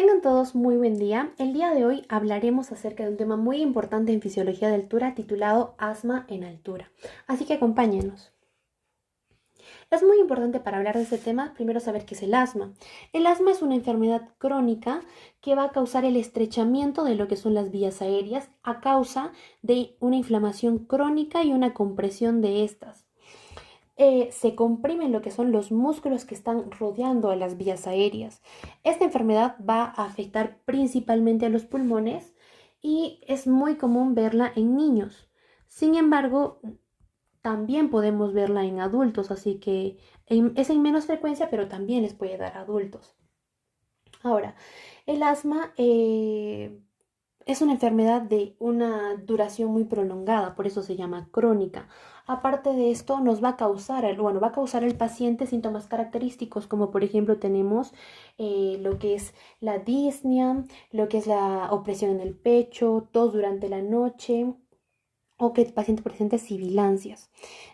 Tengan todos muy buen día. El día de hoy hablaremos acerca de un tema muy importante en fisiología de altura titulado asma en altura. Así que acompáñenos. Es muy importante para hablar de este tema primero saber qué es el asma. El asma es una enfermedad crónica que va a causar el estrechamiento de lo que son las vías aéreas a causa de una inflamación crónica y una compresión de estas. Se comprimen lo que son los músculos que están rodeando a las vías aéreas. Esta enfermedad va a afectar principalmente a los pulmones y es muy común verla en niños. Sin embargo, también podemos verla en adultos, así que es en menos frecuencia, pero también les puede dar a adultos. Ahora, el asma es una enfermedad de una duración muy prolongada, por eso se llama crónica. Aparte de esto, nos va a causar, va a causar al paciente síntomas característicos, como por ejemplo tenemos lo que es la disnea, lo que es la opresión en el pecho, tos durante la noche o que el paciente presente sibilancias.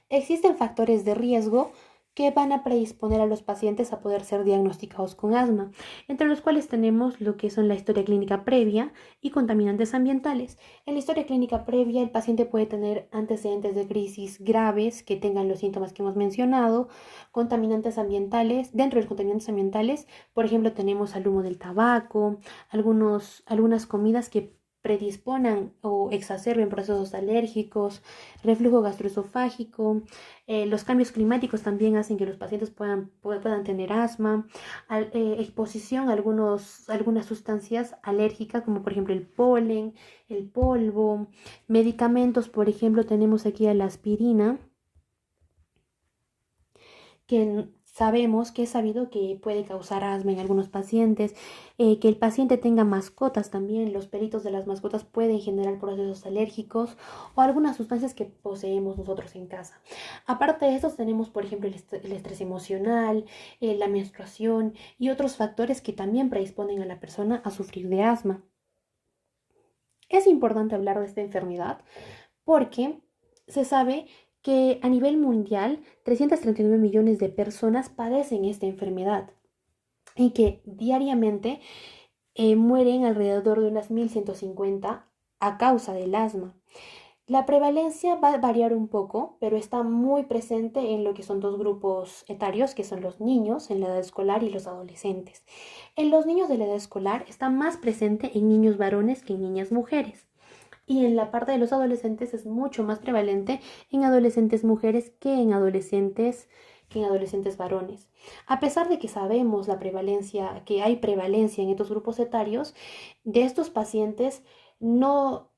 Existen factores de riesgo que van a predisponer a los pacientes a poder ser diagnosticados con asma, entre los cuales tenemos lo que son la historia clínica previa y contaminantes ambientales. En la historia clínica previa, el paciente puede tener antecedentes de crisis graves que tengan los síntomas que hemos mencionado, contaminantes ambientales. Dentro de los contaminantes ambientales, por ejemplo, tenemos al humo del tabaco, algunas comidas que predisponan o exacerben procesos alérgicos, reflujo gastroesofágico. Los cambios climáticos también hacen que los pacientes puedan tener asma, exposición a algunas sustancias alérgicas, como por ejemplo el polen, el polvo, medicamentos, por ejemplo, tenemos aquí a la aspirina, que sabemos que es sabido que puede causar asma en algunos pacientes, que el paciente tenga mascotas también, los pelitos de las mascotas pueden generar procesos alérgicos o algunas sustancias que poseemos nosotros en casa. Aparte de estos tenemos, por ejemplo, el estrés emocional, la menstruación y otros factores que también predisponen a la persona a sufrir de asma. Es importante hablar de esta enfermedad porque se sabe que a nivel mundial 339 millones de personas padecen esta enfermedad y que diariamente mueren alrededor de unas 1.150 a causa del asma. La prevalencia va a variar un poco, pero está muy presente en lo que son dos grupos etarios, que son los niños en la edad escolar y los adolescentes. En los niños de la edad escolar está más presente en niños varones que en niñas mujeres. Y en la parte de los adolescentes es mucho más prevalente en adolescentes mujeres que en adolescentes varones. A pesar de que sabemos que hay prevalencia en estos grupos etarios, de estos pacientes no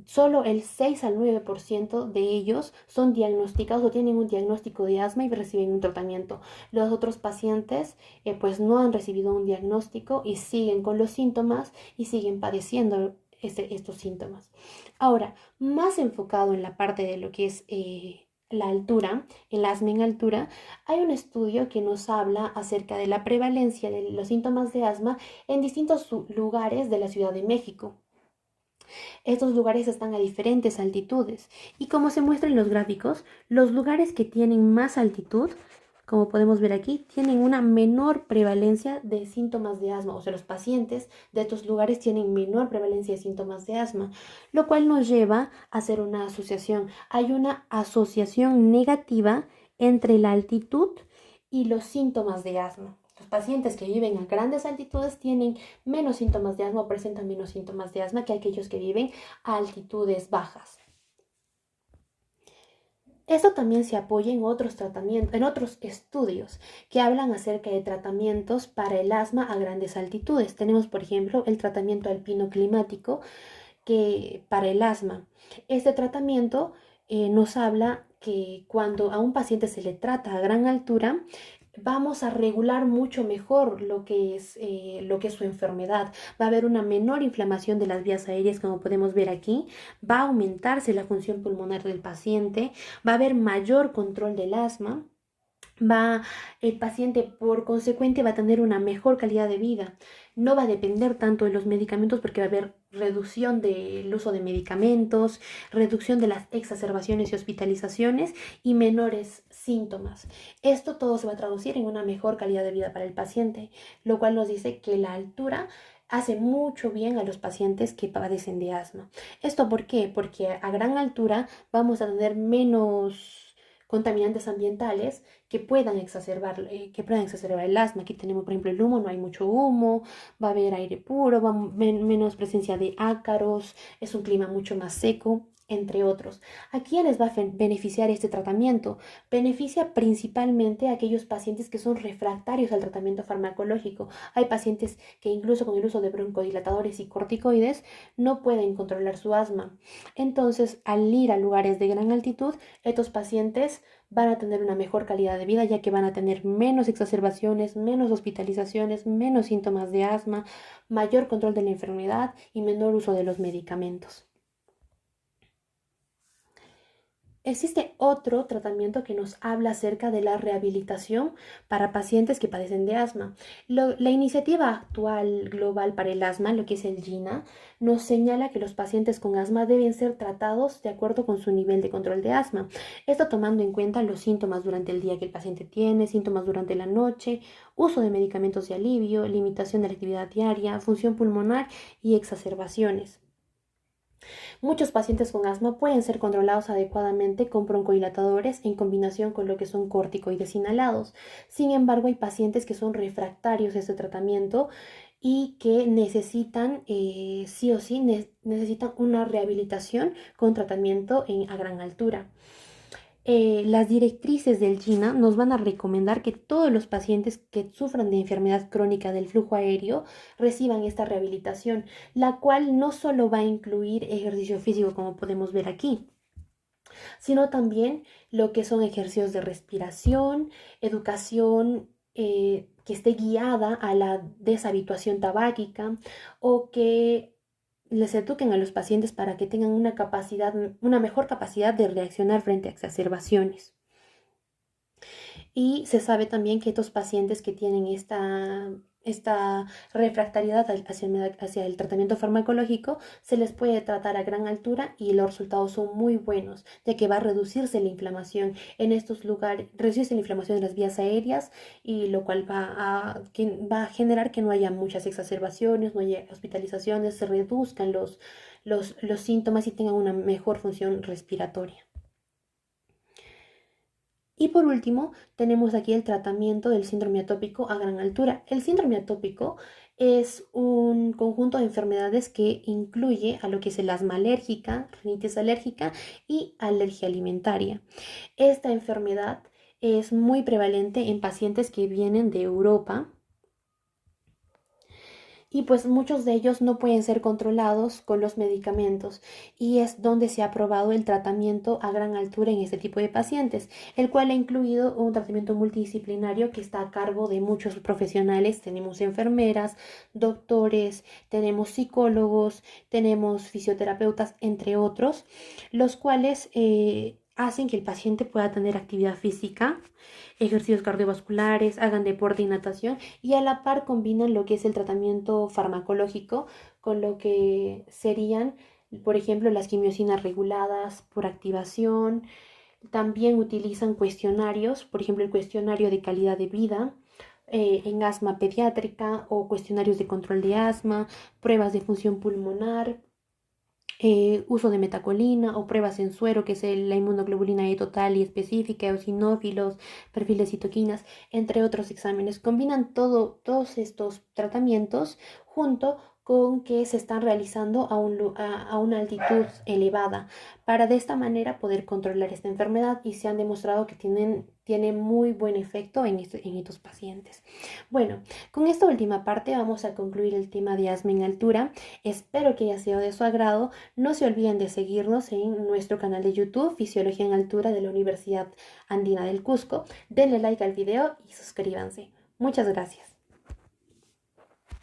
solo el 6 al 9% de ellos son diagnosticados o tienen un diagnóstico de asma y reciben un tratamiento. Los otros pacientes pues no han recibido un diagnóstico y siguen con los síntomas y siguen padeciendo estos síntomas. Ahora, más enfocado en la parte de lo que es la altura, el asma en altura, hay un estudio que nos habla acerca de la prevalencia de los síntomas de asma en distintos lugares de la Ciudad de México. Estos lugares están a diferentes altitudes y como se muestra en los gráficos, los lugares que tienen más altitud, como podemos ver aquí, tienen una menor prevalencia de síntomas de asma, o sea, los pacientes de estos lugares tienen menor prevalencia de síntomas de asma, lo cual nos lleva a hacer una asociación. Hay una asociación negativa entre la altitud y los síntomas de asma. Los pacientes que viven a grandes altitudes tienen menos síntomas de asma o presentan menos síntomas de asma que aquellos que viven a altitudes bajas. Esto también se apoya en otros tratamientos, en otros estudios que hablan acerca de tratamientos para el asma a grandes altitudes. Tenemos, por ejemplo, el tratamiento alpino climático para el asma. Este tratamiento nos habla que cuando a un paciente se le trata a gran altura, vamos a regular mucho mejor lo que es su enfermedad. Va a haber una menor inflamación de las vías aéreas, como podemos ver aquí. Va a aumentarse la función pulmonar del paciente. Va a haber mayor control del asma. El paciente por consecuente va a tener una mejor calidad de vida. no va a depender tanto de los medicamentos porque va a haber reducción del uso de medicamentos, reducción de las exacerbaciones y hospitalizaciones y menores síntomas. Esto todo se va a traducir en una mejor calidad de vida para el paciente, lo cual nos dice que la altura hace mucho bien a los pacientes que padecen de asma. ¿Esto por qué? Porque a gran altura vamos a tener menos contaminantes ambientales que puedan exacerbar el asma. Aquí tenemos, por ejemplo, el humo, no hay mucho humo, va a haber aire puro, menos presencia de ácaros, es un clima mucho más seco, entre otros. ¿A quiénes va a beneficiar este tratamiento? Beneficia principalmente a aquellos pacientes que son refractarios al tratamiento farmacológico. Hay pacientes que incluso con el uso de broncodilatadores y corticoides no pueden controlar su asma. Entonces, al ir a lugares de gran altitud, estos pacientes van a tener una mejor calidad de vida ya que van a tener menos exacerbaciones, menos hospitalizaciones, menos síntomas de asma, mayor control de la enfermedad y menor uso de los medicamentos. Existe otro tratamiento que nos habla acerca de la rehabilitación para pacientes que padecen de asma. La iniciativa actual global para el asma, lo que es el GINA, nos señala que los pacientes con asma deben ser tratados de acuerdo con su nivel de control de asma. Esto tomando en cuenta los síntomas durante el día que el paciente tiene, síntomas durante la noche, uso de medicamentos de alivio, limitación de la actividad diaria, función pulmonar y exacerbaciones. Muchos pacientes con asma pueden ser controlados adecuadamente con broncodilatadores en combinación con lo que son corticoides inhalados. Sin embargo, hay pacientes que son refractarios a este tratamiento y que necesitan, sí o sí, necesitan una rehabilitación con tratamiento a gran altura. Las directrices del GINA nos van a recomendar que todos los pacientes que sufran de enfermedad crónica del flujo aéreo reciban esta rehabilitación, la cual no solo va a incluir ejercicio físico como podemos ver aquí, sino también lo que son ejercicios de respiración, educación que esté guiada a la deshabituación tabáquica o que les eduquen a los pacientes para que tengan una mejor capacidad de reaccionar frente a exacerbaciones. Y se sabe también que estos pacientes que tienen esta refractariedad hacia el tratamiento farmacológico se les puede tratar a gran altura y los resultados son muy buenos, ya que va a reducirse la inflamación en estos lugares, reducirse la inflamación de las vías aéreas y lo cual va a generar que no haya muchas exacerbaciones, no haya hospitalizaciones, se reduzcan los síntomas y tengan una mejor función respiratoria. Y por último, tenemos aquí el tratamiento del síndrome atópico a gran altura. El síndrome atópico es un conjunto de enfermedades que incluye a lo que es el asma alérgica, rinitis alérgica y alergia alimentaria. Esta enfermedad es muy prevalente en pacientes que vienen de Europa y pues muchos de ellos no pueden ser controlados con los medicamentos y es donde se ha probado el tratamiento a gran altura en este tipo de pacientes, el cual ha incluido un tratamiento multidisciplinario que está a cargo de muchos profesionales. Tenemos enfermeras, doctores, tenemos psicólogos, tenemos fisioterapeutas, entre otros, los cuales hacen que el paciente pueda tener actividad física, ejercicios cardiovasculares, hagan deporte y natación y a la par combinan lo que es el tratamiento farmacológico con lo que serían, por ejemplo, las quimiosinas reguladas por activación. También utilizan cuestionarios, por ejemplo, el cuestionario de calidad de vida en asma pediátrica o cuestionarios de control de asma, pruebas de función pulmonar, uso de metacolina o pruebas en suero, que es la inmunoglobulina E total y específica, eosinófilos, perfil de citoquinas, entre otros exámenes. Combinan todos estos tratamientos junto con que se están realizando a una altitud elevada para de esta manera poder controlar esta enfermedad y se han demostrado que tiene muy buen efecto en estos pacientes. Bueno, con esta última parte vamos a concluir el tema de asma en altura. Espero que haya sido de su agrado. No se olviden de seguirnos en nuestro canal de YouTube, Fisiología en Altura de la Universidad Andina del Cusco. Denle like al video y suscríbanse. Muchas gracias.